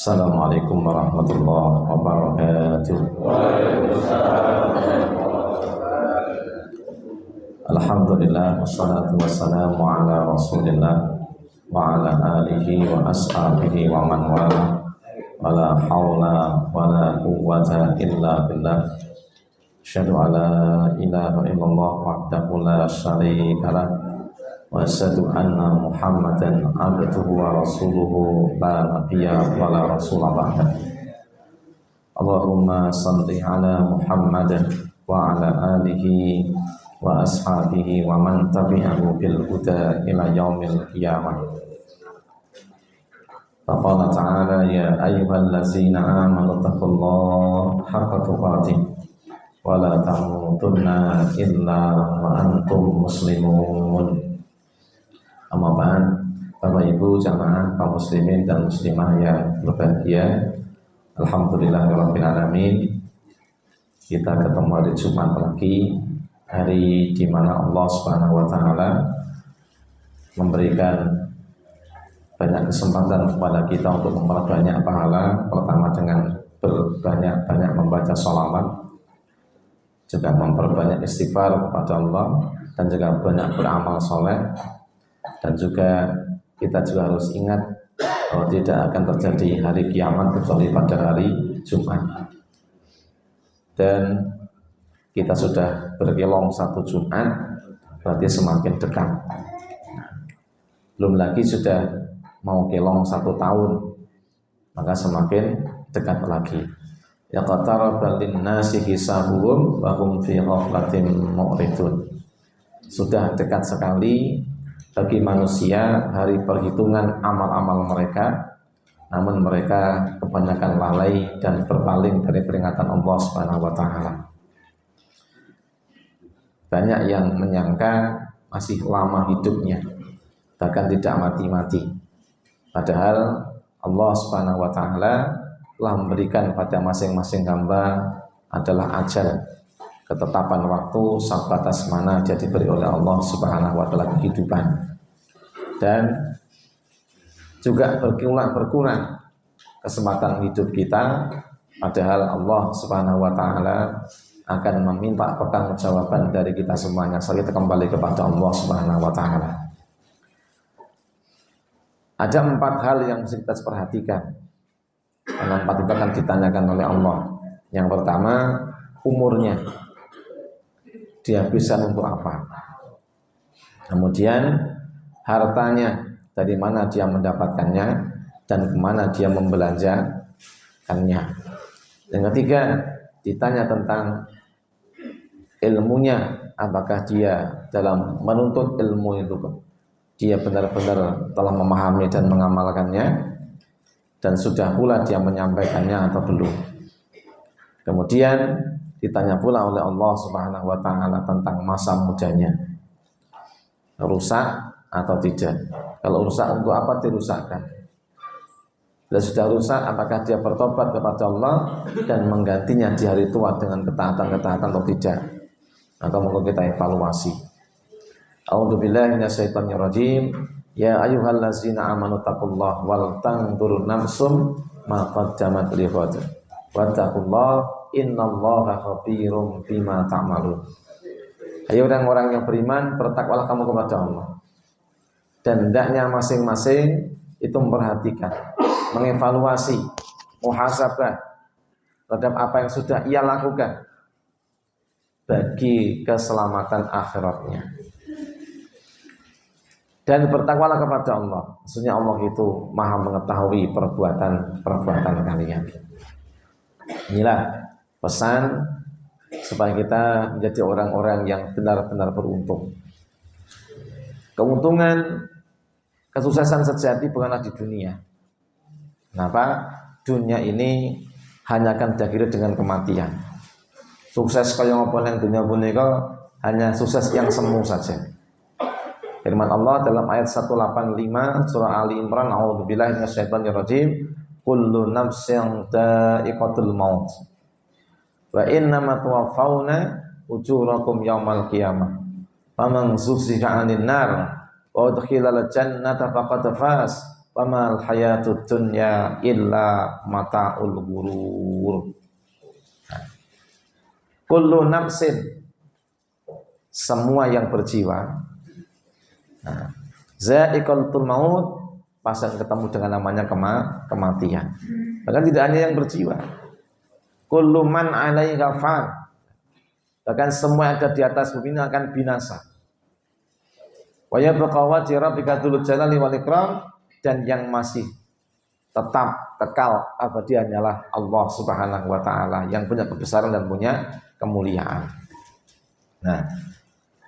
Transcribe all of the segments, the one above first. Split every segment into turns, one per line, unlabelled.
Assalamualaikum warahmatullahi wabarakatuh. Alhamdulillah wassalatu wassalamu ala Rasulillah wa ala alihi wa ashabihi wa man wala wala haula wala quwwata illa billah. Asyhadu an la ilaha illallah wahdahu la syarika lah wa asyhadu anna Muhammadan abduhu wa rasuluhu la nabiyya wa la rasula ba'da. Allahumma shalli ala Muhammadin wa ala alihi wa ashabihi wa man tabi'ahu bil huda ila yaumil qiyamah. Faqala ta'ala ya ayyuhallazina amanu taqullaha haqqa tuqatih wa la tamutunna illa wa antum muslimun. Amma ba'd, Bapak Ibu jamaah kaum muslimin dan muslimah yang berbahagia, alhamdulillahirabbil alamin. Kita ketemu hari Jumat lagi, hari di mana Allah Subhanahu wa taala memberikan banyak kesempatan kepada kita untuk memperbanyak pahala. Pertama dengan berbanyak-banyak membaca sholawat, juga memperbanyak istighfar kepada Allah, dan juga banyak beramal soleh. Dan juga kita juga harus ingat bahwa tidak akan terjadi hari kiamat kecuali pada hari Jumat. Dan kita sudah berkelong satu Jumat, berarti semakin dekat. Belum lagi sudah mau kelong 1 tahun, maka semakin dekat lagi. Ya qataraba lin-nasi hisabuhum wa hum fi ghaflatin mu'ridun. Sudah dekat sekali bagi manusia hari perhitungan amal-amal mereka, namun mereka kebanyakan lalai dan berpaling dari peringatan Allah Subhanahu wa taala. Banyak yang menyangka masih lama hidupnya, bahkan tidak mati-mati. Padahal Allah Subhanahu wa taala telah memberikan pada masing-masing hamba adalah ajal, ketetapan waktu sabatas mana dia diberi oleh Allah Subhanahu wa taala kehidupan. Dan juga berkurang kesempatan hidup kita, padahal Allah Subhanahu wa taala akan meminta pertanggungjawaban dari kita semuanya. Kita kembali kepada Allah Subhanahu wa taala. Ada 4 hal yang mesti kita perhatikan. Karena 4 itu akan ditanyakan oleh Allah. Yang pertama, umurnya. Dihabiskan untuk apa? Kemudian hartanya, dari mana dia mendapatkannya dan kemana dia membelanjakannya. Yang ketiga, ditanya tentang ilmunya, apakah dia dalam menuntut ilmu itu dia benar-benar telah memahami dan mengamalkannya, dan sudah pula dia menyampaikannya atau belum. Kemudian ditanya pula oleh Allah Subhanahu wa taala tentang masa mudanya, rusak atau tidak. Kalau rusak, untuk apa dirusakkan? Bila sudah rusak, apakah dia bertobat kepada Allah dan menggantinya di hari tua dengan ketaatan-ketaatan atau tidak? Atau mungkin kita evaluasi. A'udzubillahi minasyaitonirrajim. Ya ayyuhallazina amanu taqullaha wal tanzur nafsum ma qaddamat lighad. Wattaqullaha innallaha khabirum bima ta'malun. Hai orang-orang yang beriman, bertakwalah kamu kepada Allah. Dan hendaknya masing-masing itu memperhatikan, mengevaluasi, muhasabah terhadap apa yang sudah ia lakukan bagi keselamatan akhiratnya. Dan bertakwalah kepada Allah. Maksudnya Allah itu maha mengetahui perbuatan kalian. Inilah pesan supaya kita menjadi orang-orang yang benar-benar beruntung. Keuntungan, kesuksesan sejati bukanlah di dunia. Kenapa? Dunia ini hanya akan diakhiri dengan kematian. Sukses kaya apa yang dunia punika hanya sukses yang semu saja. Firman Allah dalam ayat 185 surah Ali Imran, a'udzubillahi minasyaitonirrajim, kullu nafsin dha'iqatul maut wa innama tuwaffawna ujurakum yaumal qiyamah faman zuhziha 'anil nar wa udkhilal jannata faqad faz wa mal hayatud dunya illa mata'ul ghurur. Kullu nafsin, semua yang berjiwa, za'iqatul maut, pasti ketemu dengan namanya kematian. Bahkan tidak hanya yang berjiwa, kullu man 'alaiha fan, bahkan semua yang ada di atas bumi ini akan binasa. Wa yabqa wajhu rabbika dzul jalali wal ikram, dan yang masih tetap kekal abadi hanyalah Allah Subhanahu wa taala yang punya kebesaran dan punya kemuliaan. Nah,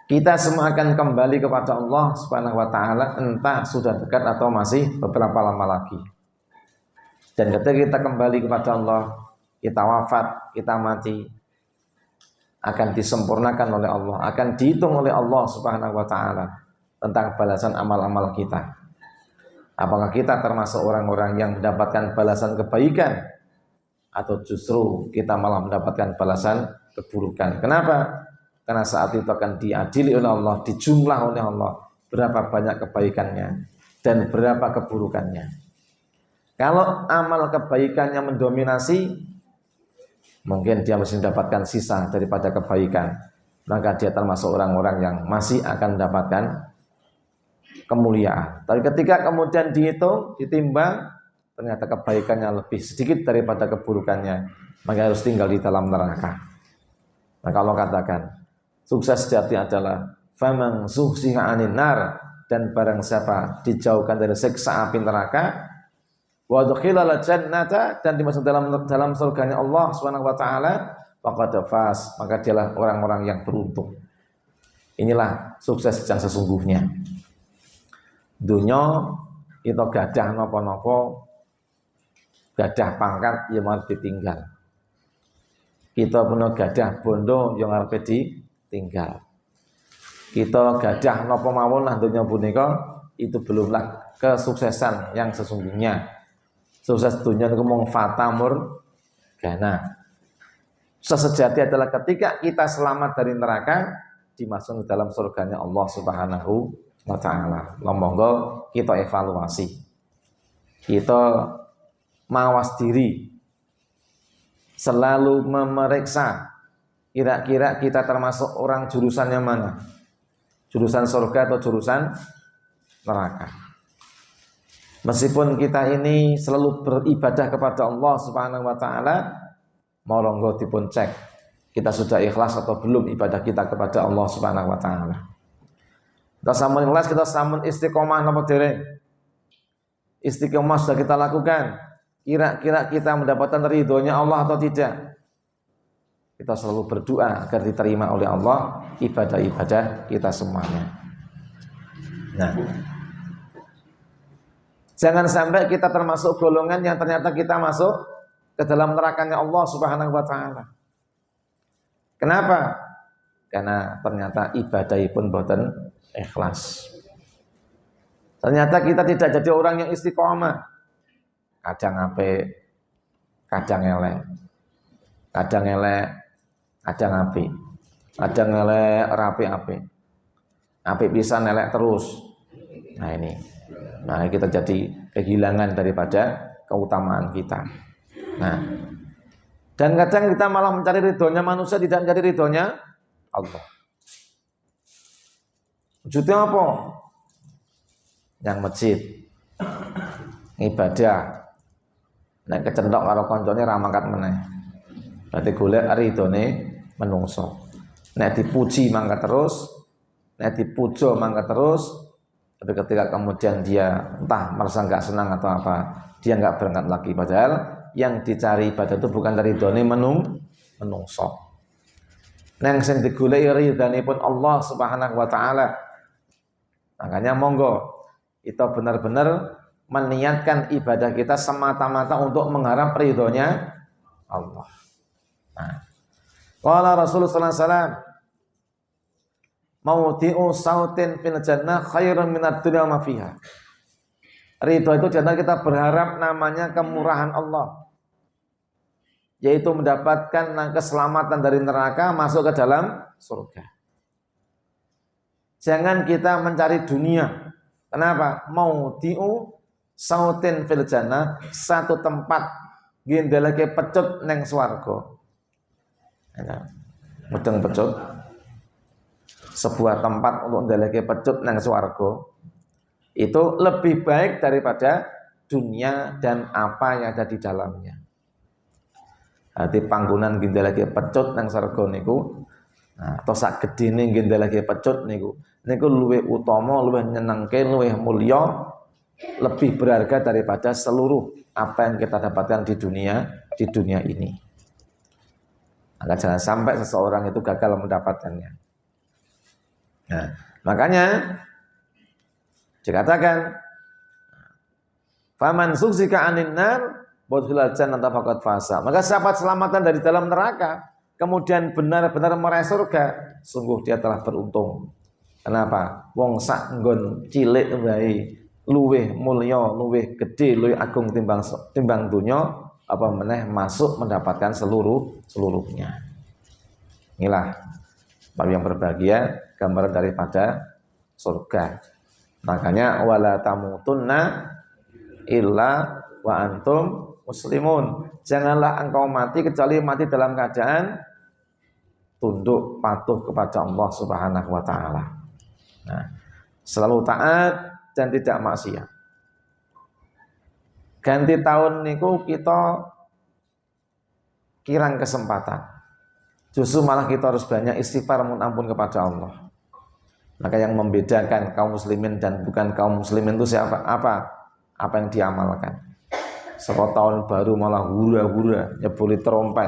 kita semua akan kembali kepada Allah Subhanahu wa taala, entah sudah dekat atau masih beberapa lama lagi. Dan ketika kita kembali kepada Allah, kita wafat, kita mati, akan disempurnakan oleh Allah, akan dihitung oleh Allah Subhanahu wa taala tentang balasan amal-amal kita. Apakah kita termasuk orang-orang yang mendapatkan balasan kebaikan, atau justru kita malah mendapatkan balasan keburukan? Kenapa? Karena saat itu akan diadili oleh Allah, dijumlah oleh Allah berapa banyak kebaikannya dan berapa keburukannya. Kalau amal kebaikannya mendominasi, mungkin dia masih mendapatkan sisa daripada kebaikan, maka dia termasuk orang-orang yang masih akan mendapatkan kemuliaan. Tapi ketika kemudian dihitung, ditimbang, ternyata kebaikannya lebih sedikit daripada keburukannya, maka harus tinggal di dalam neraka. Maka Allah katakan, sukses sejati adalah faman zuhziha 'anil nar, dan barang siapa dijauhkan dari siksa api neraka, wa dukhilal jannata, dan dimasukkan dalam surganya Allah Subhanahu wa taala, faqad faz, maka dialah orang-orang yang beruntung. Inilah sukses yang sesungguhnya. Dunia itu gadah nopo-nopo, gadah pangkat yang harus ditinggal. Kita punya gadah bondo yang harus ditinggal. Kita gadah nopo mawon lah dunia punika, itu belumlah kesuksesan yang sesungguhnya. Sukses dunia itu mung fata morgana. Sukses sejati adalah ketika kita selamat dari neraka, dimasukkan dalam surganya Allah Subhanahu wa ta'ala. Monggo kita evaluasi, kita mawas diri, selalu memeriksa kira-kira kita termasuk orang jurusannya mana, jurusan surga atau jurusan neraka. Meskipun kita ini selalu beribadah kepada Allah Subhanahu wa ta'ala, monggo dipun cek kita sudah ikhlas atau belum ibadah kita kepada Allah Subhanahu wa ta'ala. Kita sampun ikhlas, kita sampun istiqomah napa dereng? Istiqomah sudah kita lakukan. Kira-kira kita mendapatkan ridhonya Allah atau tidak? Kita selalu berdoa agar diterima oleh Allah ibadah-ibadah kita semuanya. Nah, jangan sampai kita termasuk golongan yang ternyata kita masuk ke dalam nerakanya Allah Subhanahu wa ta'ala. Kenapa? Karena ternyata ibadah pun boten ikhlas. Ternyata kita tidak jadi orang yang istiqomah. Kadang apik, kadang elek. Kadang elek, kadang apik. Kadang elek, apik. Apik bisa elek terus. Nah ini. Nah kita jadi kehilangan daripada keutamaan kita. Nah, dan kadang kita malah mencari ridhonya manusia, tidak mencari ridhonya Allah. Wujudnya apa? Yang masjid, ibadah, nek kecendok karo koncone ra mangkat meneh. Berarti golek ridhone menungso. Nek dipuji mangkat terus, nek dipuja mangkat terus, tapi ketika kemudian dia entah merasa enggak senang atau apa, dia enggak berangkat lagi. Padahal yang dicari ibadah itu bukan dari ridhone menungso. Nang sing digoleki ridhanipun Allah Subhanahu wa taala. Makanya monggo kita benar-benar meniatkan ibadah kita semata-mata untuk mengharap ridhonya Allah. Nah, qala Rasulullah sallallahu alaihi wasallam, maudi'u sautin fil jannah khairun minad dunya ma fiha. Ridho itu jangan kita berharap namanya kemurahan Allah, yaitu mendapatkan keselamatan dari neraka, masuk ke dalam surga. Jangan kita mencari dunia. Kenapa? Maudi'u sautin fil jannah, satu tempat gendalake pecut neng swarga. Mudeng pecut, sebuah tempat untuk ndalake pecut neng swarga itu lebih baik daripada dunia dan apa yang ada di dalamnya. Hati panggonan gendalake pecut neng swarga niku, atau sak gedene gendalake pecut niku luwih utama, luwih nyenengke, luwih mulya, lebih berharga daripada seluruh apa yang kita dapatkan di dunia ini. Maka jangan sampai seseorang itu gagal mendapatkannya. Nah, makanya dikatakan faman zuhzika 'anil nar wa jannata faqad faza. Maka siapa selamatan dari dalam neraka kemudian benar-benar meraih surga, sungguh dia telah beruntung. Kenapa? Wong sak nggon cilik wae luwih mulya, luwih gede, luwih agung timbang dunya, apa meneh masuk mendapatkan seluruhnya. Inilah Bapak yang berbahagia, gambaran daripada surga. Makanya wala tamutunna illa wa antum muslimun. Janganlah engkau mati kecuali mati dalam keadaan tunduk patuh kepada Allah Subhanahu wa taala. Nah, selalu taat dan tidak maksiat. Ganti tahun niku kita kirang kesempatan. Justru malah kita harus banyak istighfar mohon ampun kepada Allah. Maka yang membedakan kaum muslimin dan bukan kaum muslimin itu siapa? Apa yang diamalkan. Setelah tahun baru malah hura-hura, nyebuli trompet,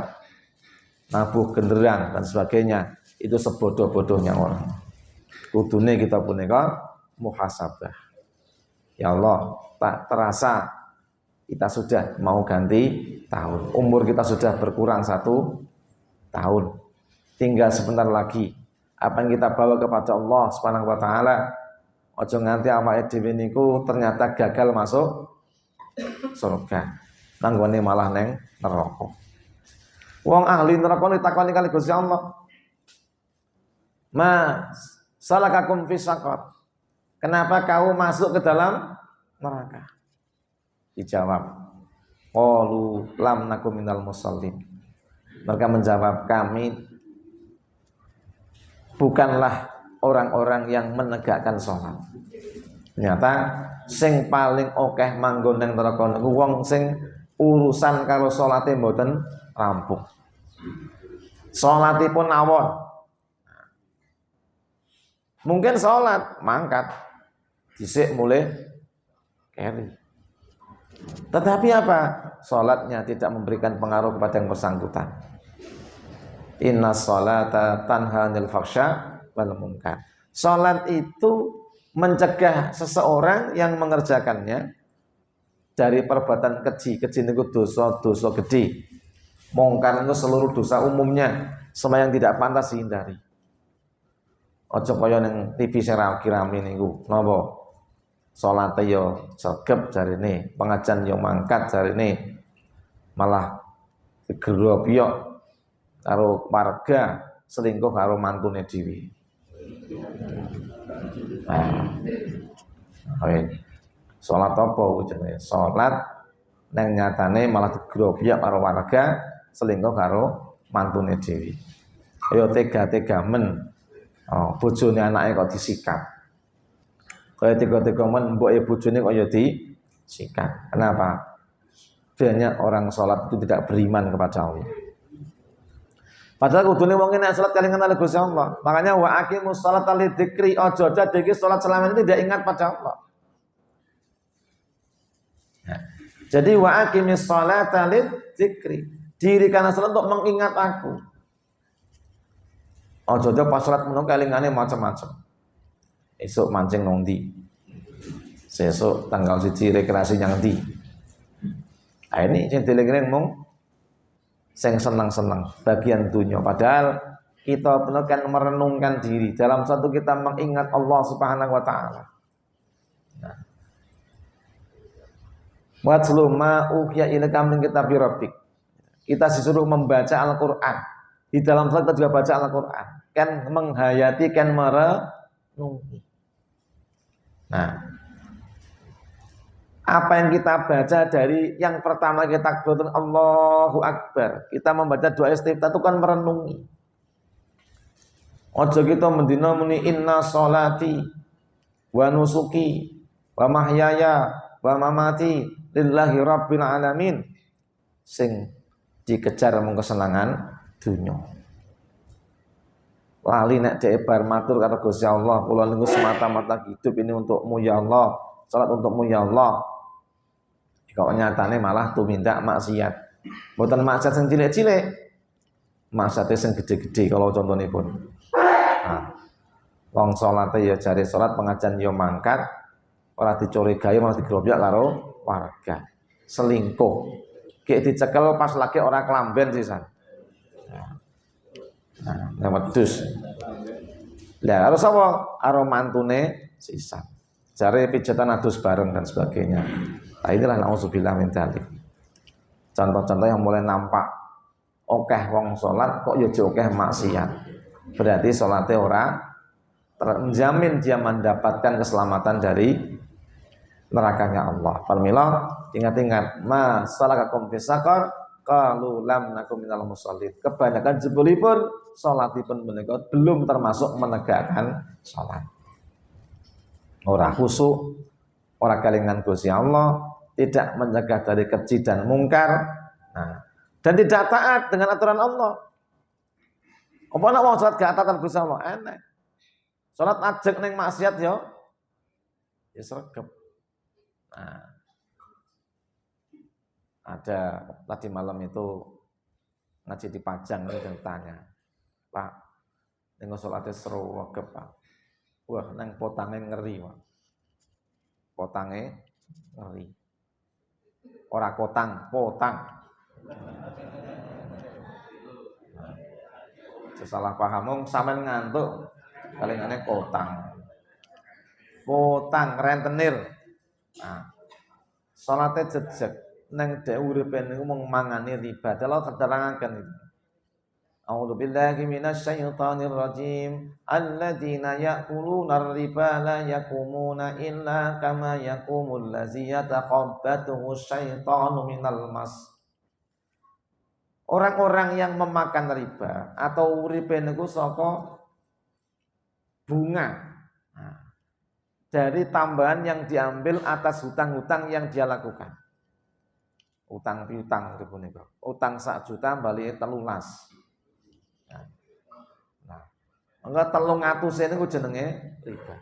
nabuh genderang dan sebagainya. Itu sebodoh-bodohnya orang. Kudune kita punika muhasabah. Ya Allah, tak terasa kita sudah mau ganti tahun. Umur kita sudah berkurang 1 tahun. Tinggal sebentar lagi. Apa yang kita bawa kepada Allah Subhanahu wa taala, ojo nganti awake dhewe niku ternyata gagal masuk surga. Nanggone malah neng neraka. Wong ahli neraka ditakoni kali Gusti Allah. Mas, salakakum fi saqar. Kenapa kau masuk ke dalam neraka? Dijawab, qalu lam nakum minal musallin. Mereka menjawab, kami bukanlah orang-orang yang menegakkan sholat. Ternyata sing paling akeh manggon nang neraka niku wong sing urusan karo salate mboten rampung. Salatipun awon. Mungkin salat mangkat dhisik mulai keri. Tetapi apa? Salatnya tidak memberikan pengaruh kepada yang bersangkutan. Inna sholata tanha 'anil fahsya wal munkar. Salat itu mencegah seseorang yang mengerjakannya dari perbuatan keji. Keji itu dosa gede. Mungkar itu seluruh dosa umumnya, semua yang tidak pantas dihindari. Ojo kaya ning TV rame niku. Napa? Salate yo sregep jarine, pengajian yo mangkat jarine. Malah digerobiyok karo warga, selingkuh karo mantune dhewe. Salat apa jenenge? Salat nang nyatane malah digrobyok karo warga, selingkuh karo mantune dhewe. Ayo tega-tega men. Bojone anake kok disikat. Kaya tega-tega men mboke bojone kok ya disikat. Kenapa? Banyak orang salat itu tidak beriman kepada Allah. Padahal kudune wong nek salat kelingan kali Gusti Allah. Makanya wa aqimus sholata lidzikri, aja dadi salat selama ini tidak ingat pada Allah. Nah, jadi wa aqimis sholata lidzikri, dirikan salat untuk mengingat aku. Aja pas salat menung kelingane macam-macam. Esuk mancing nang ndi? Sesuk tanggal 1 rekreasi nyang ndi? Ini sing dieling-eling mung sing senang-senang bagian dunia. Padahal kita benar kan merenungkan diri dalam satu kita mengingat Allah Subhanahu wa taala. Nah. Watlu ma uhiya ilaika min kitabi rabbik. Kita disuruh membaca Al-Qur'an. Di dalam salat kita juga baca Al-Qur'an. Kan menghayati, kan merenungi. Nah, Apa yang kita baca dari yang pertama kita takbiratul Allahu Akbar, kita membaca doa istiftah itu kan merenungi. Ojo kita mendina muni inna sholati wa nusuki wa mahyaya wa mamati lillahi rabbil alamin, sing dikejar mung kesenangan dunya. Lali nek dhek bar matur karo Gusti Allah, kula niku semata-mata hidup ini untukmu ya Allah, salat untukmu ya Allah. Kok nyatane malah tumindak maksiat. Mboten maksiat sing cilik-cilik, maksiate sing gede-gede kalau contonipun. Nah, wong salate ya jare salat, pengajian ya mangkat, ora dicurigai malah digrobyak karo warga. Selingkuh. Kayak dicekel pas lagi ora kelamben sisan. Nah, wedhus. Lah harus apa? Karo mantune sisan. Jare pijatan adus bareng dan sebagainya. Nah, inilah na'udzubillah min dzalik. Contoh-contoh yang mulai nampak. Okeh wong salat kok ya okeh maksiat. Berarti salatnya ora terjamin dia mendapatkan keselamatan dari nerakanya Allah. Parmila ingat-ingat, ma salakakum fis saqar qalu lam nakum minal musallin. Kebanyakan jebulipun salatipun menika belum termasuk menegakkan salat. Ora khusyuk, ora kelingan Gusti Allah, tidak mencegah dari keji dan mungkar, nah, dan tidak taat dengan aturan Allah. Apa nak wong salat gak taat Gusti Allah? Enak. Salat ajeg ning maksiat ya sregep. Nah, ada tadi malam itu ngaji di Pajang itu dan tanya, Pak, ning salate seru wae Pak. Wah, nang potange ngeri, Pak. Potange ngeri. Ora kotang, potang. Salah paham, sampean ngantuk, kalingane kotang. Potang rentenir. Nah, salate jejeg nang dhek uripe niku mung mangane riba. Kalau keterangaken itu. A'udzu billahi minasyaitonir rajim. Alladzina ya'kuluna riba la yakumuna illa kama yakumul ladzi yataqabbathu syaitanu minal mas. Orang-orang yang memakan riba atau uripe niku saka bunga. Nah, dari tambahan yang diambil atas hutang-hutang yang dia lakukan. Utang piutang niku punika. Utang 1 juta balik 13. Nah, enggak 300 niku jenenge riba.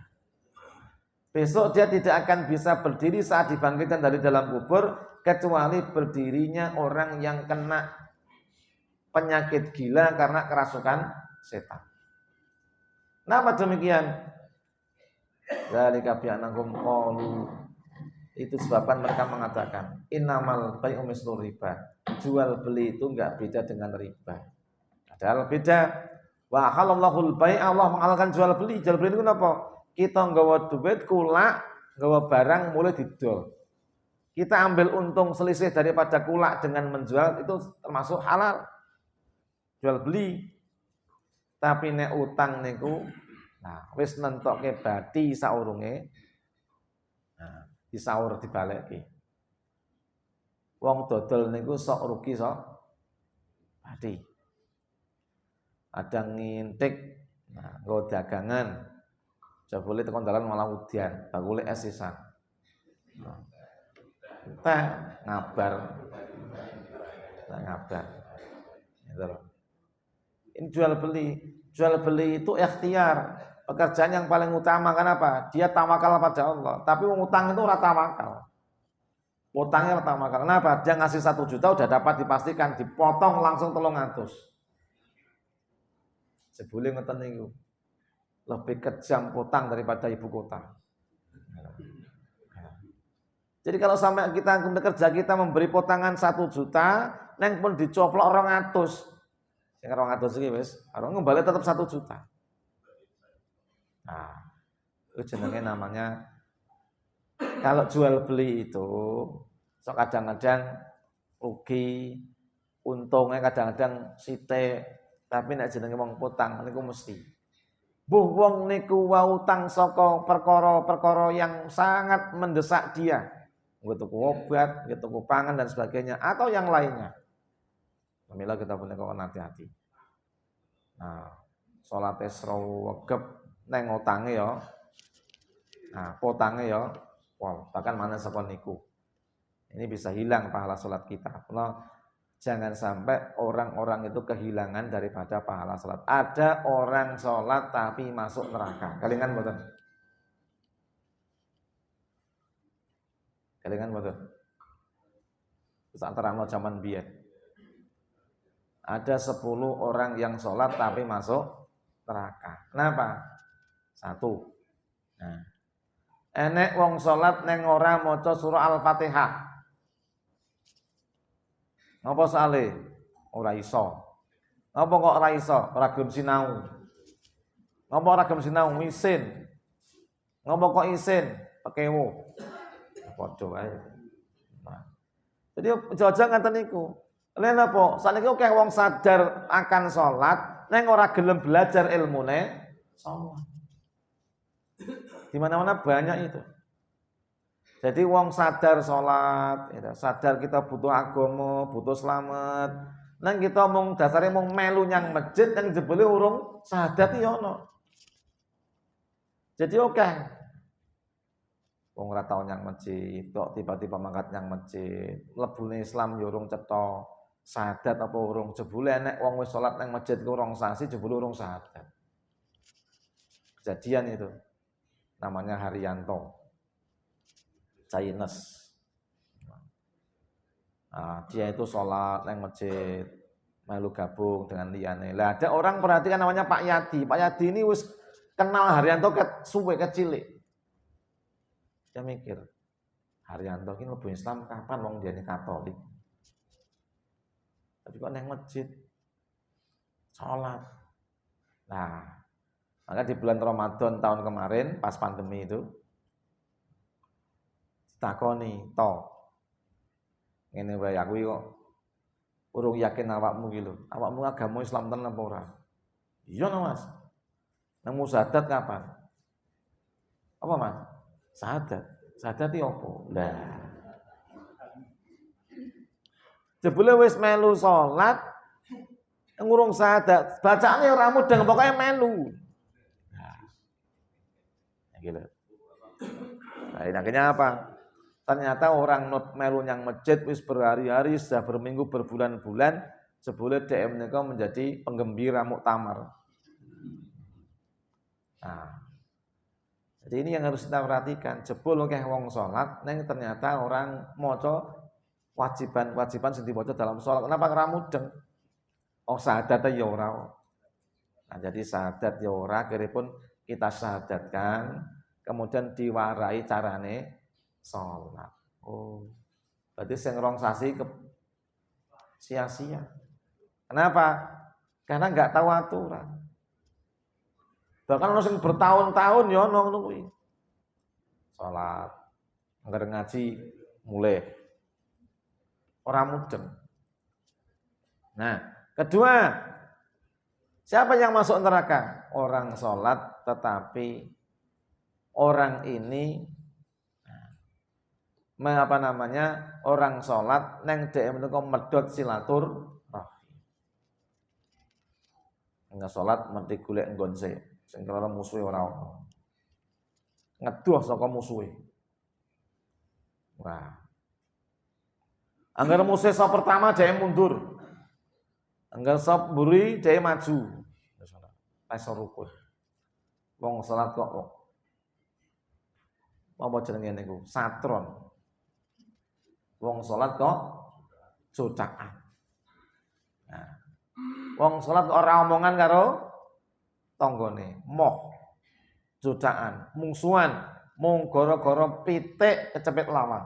Besok dia tidak akan bisa berdiri saat dibangkitkan dari dalam kubur kecuali berdirinya orang yang kena penyakit gila karena kerasukan setan. Kenapa demikian? Dzalika bi annahum qalu, itu sebabkan mereka mengatakan innamal bai'u mislu riba. Jual beli itu enggak beda dengan riba. Padahal beda. Wa halallahu al-bai'a, Allah menghalalkan jual beli. Jual beli itu apa? Kita nggawa duit kulak, nggawa barang mulai didol. Kita ambil untung selisih daripada kulak dengan menjual itu termasuk halal. Jual beli. Tapi nek utang niku, nah wis nentokke bati saurunge, nah disaur dibalekke. Wong dodol niku sok rugi sok bati. Ada ngintik, nah nggo dagangan, jebule tekan dalan malah udian, bakule es sisan. Nah, teh ngabar, gitu loh. Ini jual beli itu ikhtiar, pekerjaan yang paling utama. Kenapa? Dia tawakal pada Allah. Tapi ngutang itu ora tawakal. Utangnya ora tawakal. Kenapa? Dia ngasih 1 juta udah dapat dipastikan dipotong langsung 300. Sebule ngoten niku. Lebih kejam utang daripada ibu kota. Jadi kalau sampai kita kerja kita memberi potongan 1 juta, neng pun dicoplok 200. Sing 200 iki wis, karo ngembali tetap 1 juta. Nah, itu jenenge namanya kalau jual beli itu sok kadang-kadang rugi, untungnya kadang-kadang sithik. Tapi nek jenenge wong potang niku mesti. Mbuh wong niku wau utang saka perkara-perkara yang sangat mendesak dia. tuku obat, tuku pangan dan sebagainya atau yang lainnya. Alhamdulillah kita punya kawan hati-hati. Nah, salat sregep neng utange ya. Nah, potange ya, wow, bahkan mana sekon niku. Ini bisa hilang pahala salat kita. Nah, jangan sampai orang-orang itu kehilangan daripada pahala salat. Ada orang salat tapi masuk neraka. Kelingan mboten? Kelingan mboten? Saat terang zaman biyen. Ada 10 orang yang sholat tapi masuk neraka. Kenapa? 1. Nah, enek wong sholat neng ora maca surah Al-Fatihah. Ngapa sale? Ora iso. Ngapa kok ora iso? Ora gelem sinau. Ngapa ora gelem sinau? Isin. Ngapa kok isin? Pekewo. Padha wae. Nah. Jadi aja ngaten niku. Lha napa? Saniki akeh wong sadar akan salat, neng ora gelem belajar ilmune salat. Di mana-mana banyak itu. Jadi wong sadar salat, sadar kita butuh agama, butuh selamat. Nang kita mung dasare mung melu nyang masjid nang jebule urung sahadat ya ono. Jadi akeh wong ora tau nyang masjid, kok tiba-tiba mangkat nyang masjid, mlebune Islam ya urung cetha. Sahadat apa urung jebule enek wong wis salat nang masjid ku urung sasi jebule urung sahadat. Kejadian itu. Namanya Haryanto. Chinese. Nah, dia itu salat nang masjid, melu gabung dengan liyane. Lah ada orang perhatikan namanya Pak Yadi. Pak Yadi ini wis kenal Haryanto suwe kecilik. Dia mikir, Haryanto ini mlebu Islam kapan wong dia ini Katolik? Tapi kok neng masjid sholat. Nah, maka di bulan Ramadan tahun kemarin pas pandemi itu ditakoni, "To, ngene wae aku kok urung yakin awakmu iki lho. Awakmu agama Islam tenan apa ora?" "Iya, no, Mas." "Nang sahadat kapan?" "Apa, Mas?" "Sahadat." "Sahadat iki apa?" Lah, jebule wis melu salat ngurung sahadat, bacaane ora mudeng pokoke melu. Nah, gitu. Nah, akhirnya apa? Ternyata orang melu nyang masjid wis berhari-hari, sudah berminggu, berbulan-bulan, jebule DM menika menjadi penggembira muktamar. Nah, jadi ini yang harus kita perhatikan. Jebul akeh wong salat, neng ternyata orang maca wajiban sing diwaca dalam salat. Kenapa ora mudeng? Oh, sahadat ya ora. Nah, jadi sahadat ya ora, akhiripun kita sahadatkan, kemudian diwarai carane salat. Oh, berarti sing rong sasi sia-sia. Kenapa? Karena enggak tahu aturan. Bahkan ono sing bertahun-tahun ya ono ngono kuwi. Salat, anggar ngaji mulai orang mudeng. Nah, kedua, siapa yang masuk neraka? Orang sholat tetapi orang ini orang sholat neng DM itu medot silaturahmi. Enggak sholat mesti golek nggonse, sing karo musuhe ora ono. Ngeduh saka musuhe. Wah. Angger musuh sop pertama dia mundur. Angger sop mburi dia maju. Tes rukun. Wong salat kok apa jenenge niku? Satron. Wong salat kok cocaan. Nah. Wong salat ora omongan karo tanggane, moh. Cocaan, mungsuhan, mung gara-gara pitik kecepet lawan.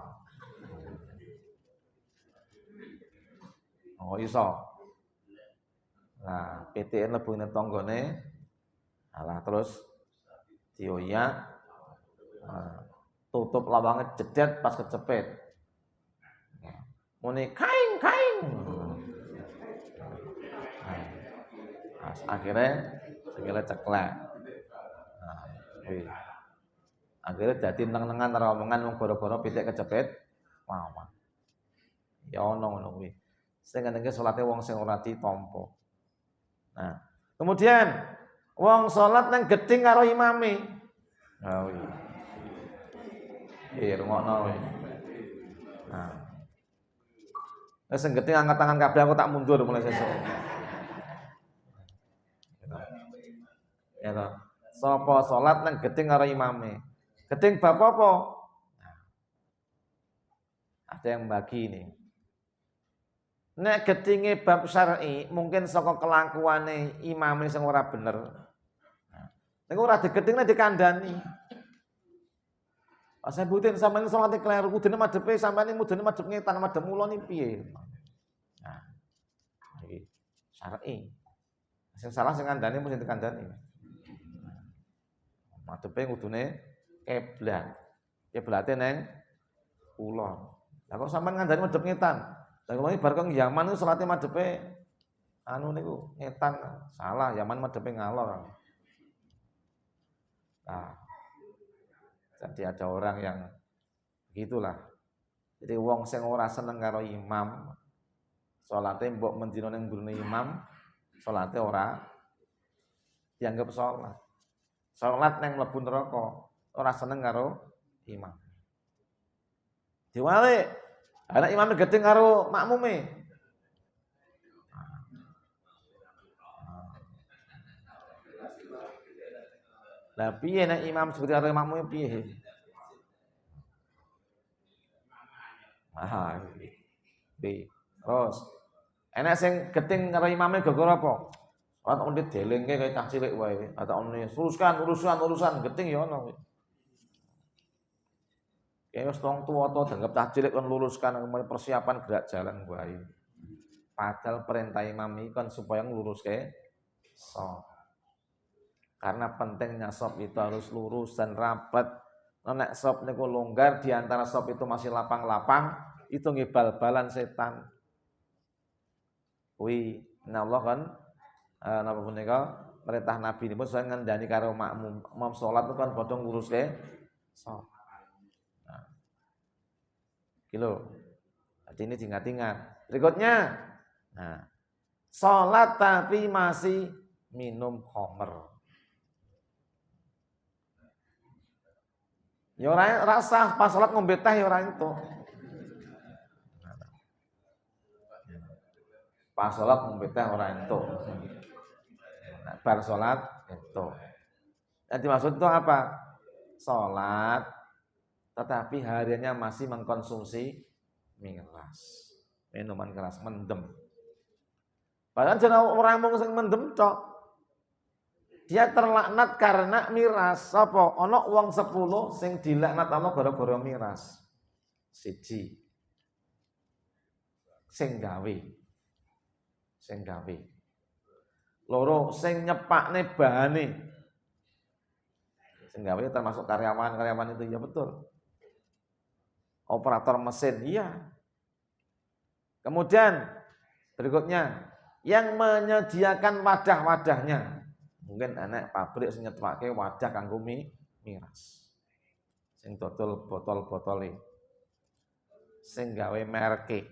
Oh iso. Nah, PTN lebu ning tanggane. Alah terus dioyak. Tutup lawangnya jedet pas kecepet. Muni kaing. Nah, akhirnya ceklek. Nah, akhirnya dadi neng-nengan karo omongan wong gara-gara pitik kecepet Wow. Ya ono ngono kuwi. Sing ngene salate wong sing ora ditampa. Nah, kemudian wong salat nang gedhing karo imame. Nah, iya, rungokno kowe. Nah, wis sing gedhing angkat tangan kabeh aku tak mundur mulai sesuk. Ya toh. Sapa salat nang gedhing karo imame. Gedhing bab apa? Nah, ada yang bagi ini. Nek gedhinge bab syar'i mungkin saka kelakuane imame sing ora bener. Nek ora digedhingne dikandani. Pas sebutin sampeyan salate kleru kudune madhepe sampeyan mudune madhep ngetan madhep mulo ni piye? Nah, iki syar'i. Sing salah sing kandhani mesti dikandani. Madhepe kudune kiblat. Kiblate neng kulon. Lah kok sampeyan ngandani madhep ngetan? Lah kok bar kok Yaman niku salate madhepe anu niku ngetan. Salah, Yaman madhepe ngalor. Nah, jadi ada orang yang begitulah. Jadi wong sing ora seneng karo imam, salate mbok mendina ning gurune imam, salate ora dianggap salat. Salat nang mlebu neraka, ora seneng karo imam. Diwalik, anak imam gedeng karo makmume. Lah piye nek imam seperti karo makmume piye? Ah, terus enek sing gedeng karo imame gara-gara apa? Ora ondit delengke kaya cah cilik wae. Ata omne urusan gedeng ya ono kuwi. Ya wis tong tuwa-tuwa dianggap cah cilik kon luruskan persiapan gerak jalan wae. Padahal perintah imam iki kan supaya ngluruske shop. Karena pentingnya shop itu harus lurus dan rapat. Nek shop niku longgar di antara shop itu masih lapang-lapang, itu nggih bal-balan setan. Kuwi Allah kan napa punika perintah Nabi niku saya ngandani karo makmum. Imam salat itu kan padha nguruske shop. Nah. Kilo. Jadi ini diingat-ingat. Berikutnya, nah, salat tapi masih minum khamr. Ya ora rasa pas salat ngombe teh ya ora itu. Pas salat ngombe teh ora entuk. Nah, bar salat entuk. Yang dimaksud itu apa? Salat tetapi hariannya masih mengkonsumsi miras. Minuman keras mendem. Padahal jeneng orang mung sing mendem tok. Dia terlaknat karena miras. Apa? Ana wong 10 sing dilaknat Allah gara-gara miras. Siji. Sing gawe. Loro sing nyepakne bahane. Sing gawe termasuk karyawan itu ya betul. Operator mesin iya. Kemudian berikutnya yang menyediakan wadah-wadahnya. Mungkin anak pabrik sing nyetwake wadah kanggo miras. Sing dodol botol-botole. Sing gawe merke.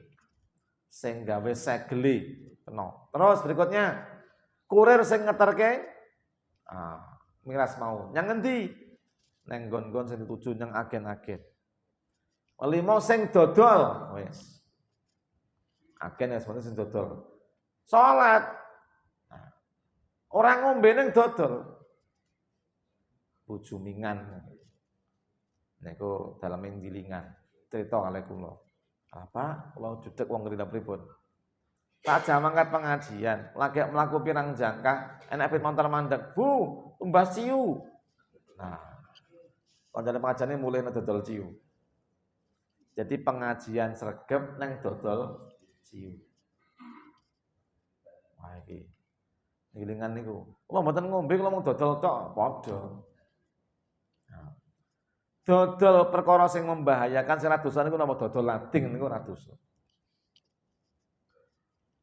Sing gawe segele peno. Terus berikutnya kurir sing ngeterke miras mau. Yang ngendi? Nang nggon-nggon sing dituju nang agen-agen. Kelima sing dodol wis. Agen ya sebenarnya sing dodol. Salat orang ngombe ning dodol. Bujumingan. Niku dalem gilingan. Cerita kali kula. Apa? Kula judeg wong ngerti pripun. Tak jam angkat pengajian, lagi mlaku pirang jangka, enak pit montor mandek. Bu, tumbas ciu. Nah, kancane pengajiane mulai nang dodol ciu. Jadi pengajian sregep nang dodol ciu. Wah iki gilingan niku. Kula mboten ngombe, kula mung dodol tok, padha. Nah. Dodol perkara sing membahayakan sing dosa niku napa dodol lading niku ora dosa.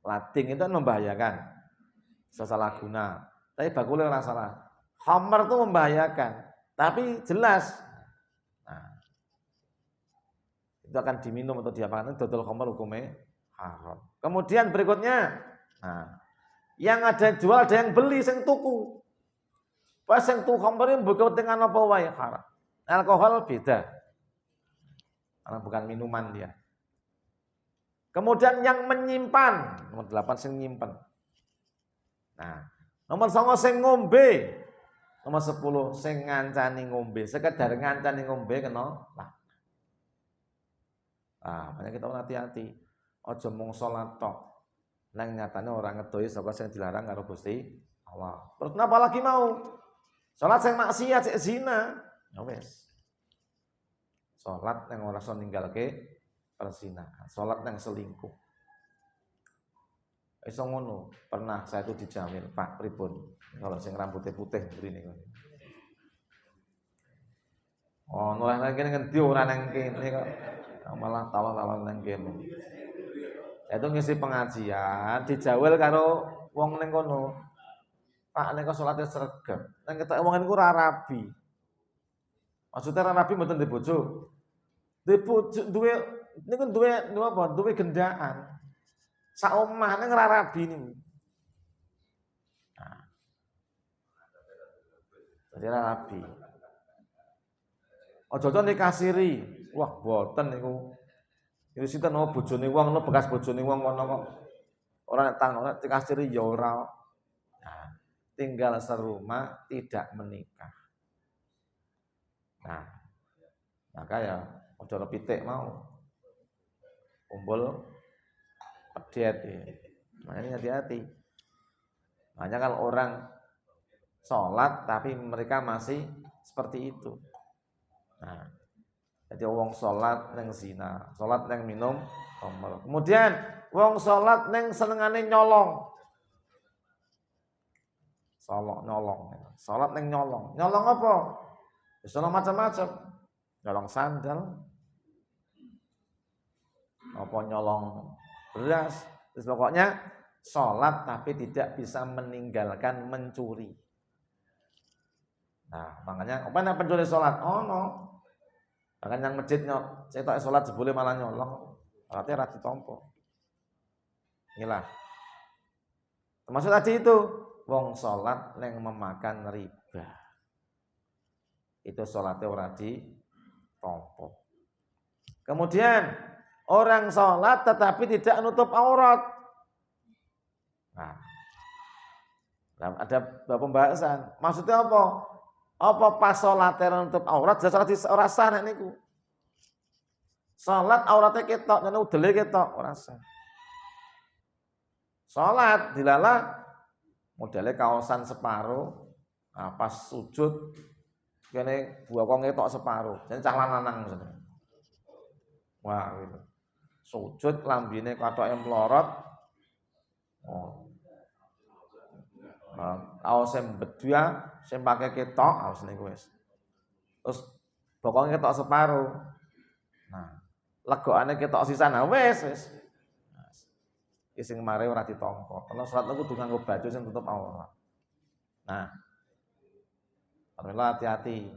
Lading itu kan membahayakan. Salah guna. Tapi bakule ora salah. Khamr itu membahayakan, tapi jelas. Nah. itu akan diminum atau diapakan, dodol khamr hukumnya haram. Kemudian berikutnya, nah, yang ada jual ada yang beli sing tuku. Pas yang tuku khamr ini buka dengan apa wae haram. Alkohol beda. Karena bukan minuman dia. Kemudian yang menyimpan, nomor 8 sing nyimpen. Nah, nomor 9 sing ngombe. Nomor 10 sing ngancani ngombe. Sekedar ngancani ngombe kena lah. Ah, makanya kita hati-hati. Aja mung salat tok. Nang nyatane orang ngedoi saka sing dilarang karo Gusti Allah. Terus kenapa lagi mau? Salat sing maksiat, sing zina. Ya wis. Salat yang ora iso ninggalke perzinahan, salat yang selingkuh. Iso ngono. Pernah saya itu dijamin, Pak pripun kalau sing rambutnya putih mrene kok. Oh, noleh nang kene ngendi ora nang kene kok. Malah tawa-tawa nang kene. Itu ngisi pengajian dijawel karo wong ning kono. Pak nek kok salate sregep. Nang ketok wong niku ora rabi. Maksudnya ora rabi mboten di bojo. Di bojo duwe niku duwe apa? Duwe gendaan. Sak omah ning ora rabi niku. Nah. Jadi ora rabi. Aja dikasiri. Wah, boten niku. Itu sinten oh bojone wong, no bekas bojone wong ngono kok. Ora nek tang ora dikasiri ya ora. Nah, tinggal serumah tidak menikah. Nah, maka ya aja pitik mau. Kumpul pedet ya. Makanya hati-hati. Makanya kalau orang sholat tapi mereka masih seperti itu. Nah, jadi wong sholat neng zina, sholat neng minum khamr. Kemudian wong sholat neng senengane nyolong. Sholat neng nyolong. Nyolong apa? Nyolong macam-macam. Nyolong sandal. Apa nyolong beras. Terus pokoknya sholat tapi tidak bisa meninggalkan mencuri. Nah, makanya apa yang pencuri sholat? Oh no. Bahkan yang masjid saya tak sholat sebelum malah nyolong. Artinya rati tompo. Inilah. Termasuk tadi itu wong sholat yang memakan riba. Itu sholatnya ora ditompo. Kemudian orang sholat tetapi tidak nutup aurat. Nah, ada pembahasan. Maksudnya apa? Apa pas sholat nutup aurat? Jadi ora sah nek niku. Sholat auratnya ketok, nek udele ketok ora sah. Sholat dilala modelnya kaosan separuh, nah, pas sujud kene bokong ketok separuh. Jadi cah lanang maksudnya. Wah, gitu. Sujud lambine katoke melorot. Oh. Aos sing bedua sing pake ketok aos niku wis. Terus bokong ketok separuh. Nah, legokane ketok sisan wis. Iki sing mare ora ditampa. Karena salat niku kudu nganggo baju sing tutup aurat. Nah, alhamdulillah hati-hati.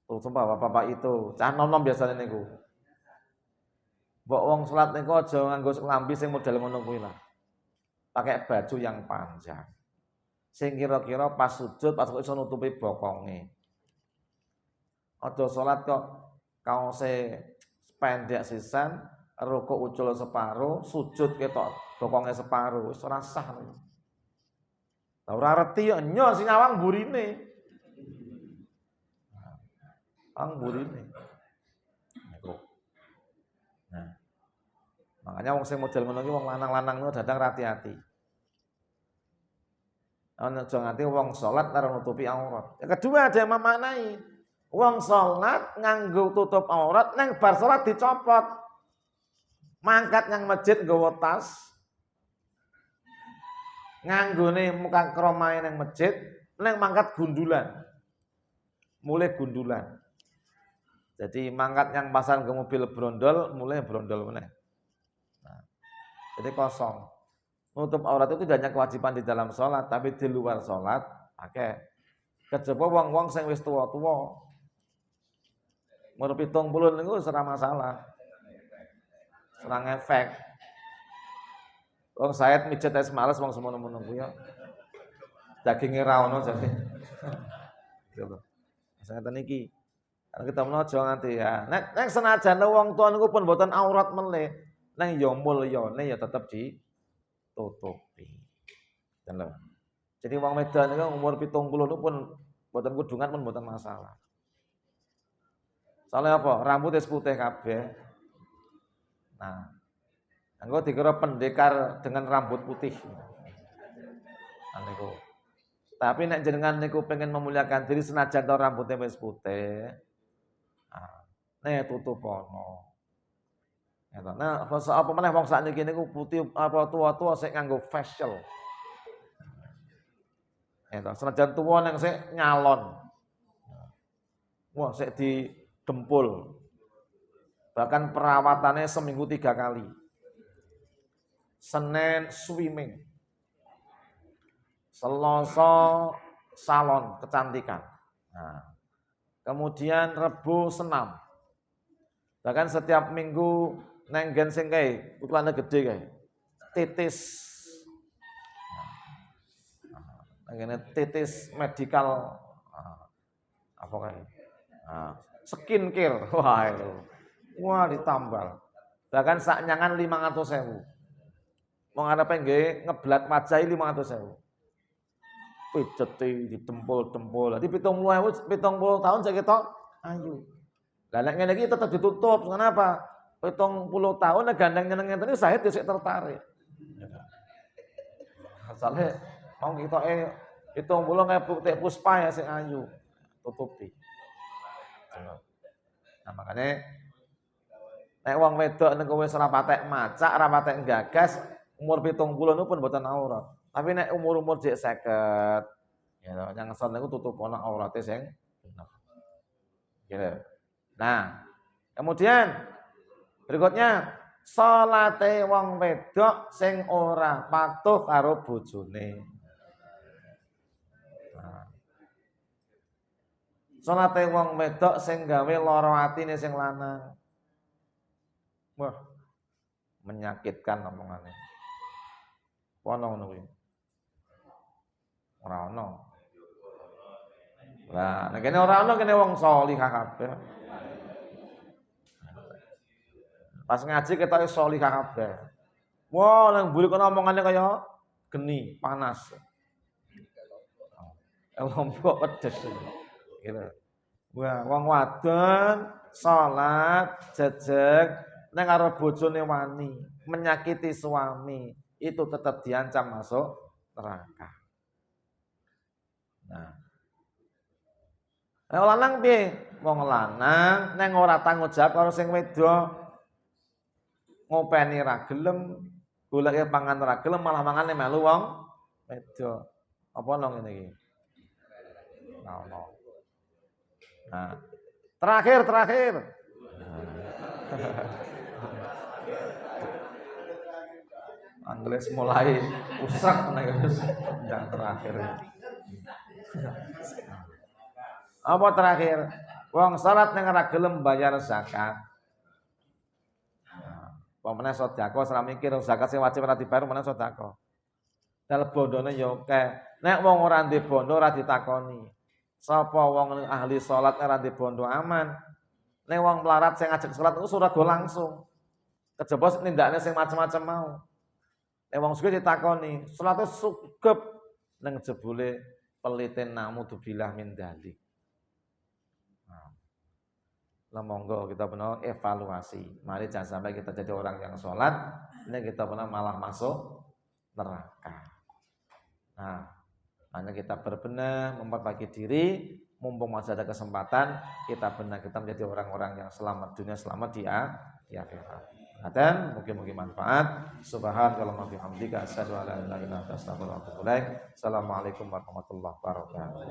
Sumpah bapak-bapak itu, cah nom-nom biasane niku. Mbok wong salat niku aja nganggo lambi sing model ngono kuwi lah. Pakai baju yang panjang. Sing kira-kira pas sujud pas kok iso nutupi bokonge. Aja salat kok kaose pendek sisan, rukuk ucul separuh, sujud ketok bokonge separuh, wis ora sah. Lah ora reti yo nyo sing awang burine. Angburine. Nah, makanya wong sing model ngono iki wong lanang-lanang niku dadang hati-hati. Ana aja nganti wong salat karo nutupi aurat. Yang kedua ada yang memaknai wong salat nganggo tutup aurat nang bar salat dicopot. Mangkat nang masjid nggawa tas. Nganggone muka kromahe nang masjid nang mangkat gundulan. Mulai gundulan. Jadi mangkat yang pasang ke mobil brondol, mulai brondol meneh. Nah, jadi kosong. Nutup aurat itu tidak hanya kewajiban di dalam sholat, tapi di luar sholat pakai. Kejaba wong-wong sing wis tuwa-tuwa. Umur 70 niku ora masalah. Ora ngefek. Wong Said mijet es males wong semono-mono kuwi ya. Daginge ra ono jane. Gitu. Ngeten iki. Kan kita menawa aja nganti ya. Nek senajan wong tuwa niku pun mboten aurat melih, nang ya mulyane ya tetep ditutupi. Ngono. Jadi wong Medan niku umur 70 niku pun mboten kudungan pun mboten masalah. Soalnya apa? Rambut wis putih kabeh. Nah, engko dikira pendekar dengan rambut putih. Niku. Tapi nek jenengan niku pengen memuliakan diri senajan to rambutnya wis putih. Nek tutup ono. Nah, apa meneh wong sakniki niku putih apa tua-tua sik nganggo facial. Senajan tua ning sik nyalon. Wah, sik didempul. Bahkan perawatannya seminggu 3 kali. Senin swimming. Selasa salon kecantikan. Nah, kemudian Rebo senam. Bahkan setiap minggu nenggen sing kae, ukulane gede kae. Titis. Nah, titis medical apa kae? Nah, skincare. Wah, itu. Wah, ditambal. Bahkan saknyangan 500.000. Wong arepe nggih ngeblat wajahi 500.000. Pijeti ditempul-tempul. Dadi 70 tahun saya ketok ayu. Lah nek ngene iki tetep ditutup. Kenapa? 70 tahun nek gandeng ngene-ngene saya sik tertarik. Asale mau ketoke 70 kayak Putih Puspa ya sing ayu. Tutupi. Nah, makanya nek wong wedok niku wis ora patek macak, ora patek gagas, umur 70 niku pun mboten aurat. Tapi nek umur-umur jek 50, ya yang ngesel niku tutup ana aurate sing bener. Gitu. Nah, kemudian berikutnya salate wong wedok sing ora patuh karo bojone. Nah. Salate wong wedok sing gawe lara atine sing lanang. Wah, menyakitkan omongane. Ono ngono kuwi. Ora ono. Lah, nek kene ora ono kene wong salihah kabeh. Pas ngaji ketoke salihah kabeh. Wah, nang mburi kono omongane kaya geni, panas. Lombok pedes. Gitu. Wah, wong wadon salat jejeg nek karo bojone wani, menyakiti suami, itu tetap diancam masuk neraka. Nah. Nek lanang piye? Wong lanang nek ora tanggung jawab karo sing wedok, ngopeni ra gelem, goleke pangan ra gelem, malah mangane melu wong wedok. Apa nang ngene iki? Nah, terakhir. Angles mulai usah nek yang terakhir. Apa terakhir? Wong salat ning ora gelem bayar zakat. Pemene sedekah ora mikir zakat sing wajib ora dibayar meneh sedekah. Dal bondone yo akeh. Nek wong ora ndek bondo ora ditakoni. Sapa wong ahli salat ora ndek bondo aman. Nek wong melarat sing ngajak salat iku surat go langsung. Kejaba nindakne sing macam-macam mau. Nek wong sugih ditakoni, salate sugep ning jebule peliten naudzubillah min dzalik. Lah monggo kita benar evaluasi. Mari jangan sampai kita jadi orang yang sholat, ini kita benar malah masuk neraka. Nah, hanya kita berbenah, memperbaiki diri, mumpung masih ada kesempatan, kita benar kita menjadi orang-orang yang selamat dunia, selamat di akhirat. Dan mungkin manfaat. Subhanallah wa bihamdika asyhadu an la ilaha illa anta astaghfiruka wa atubu ilaik. Assalamualaikum warahmatullahi wabarakatuh.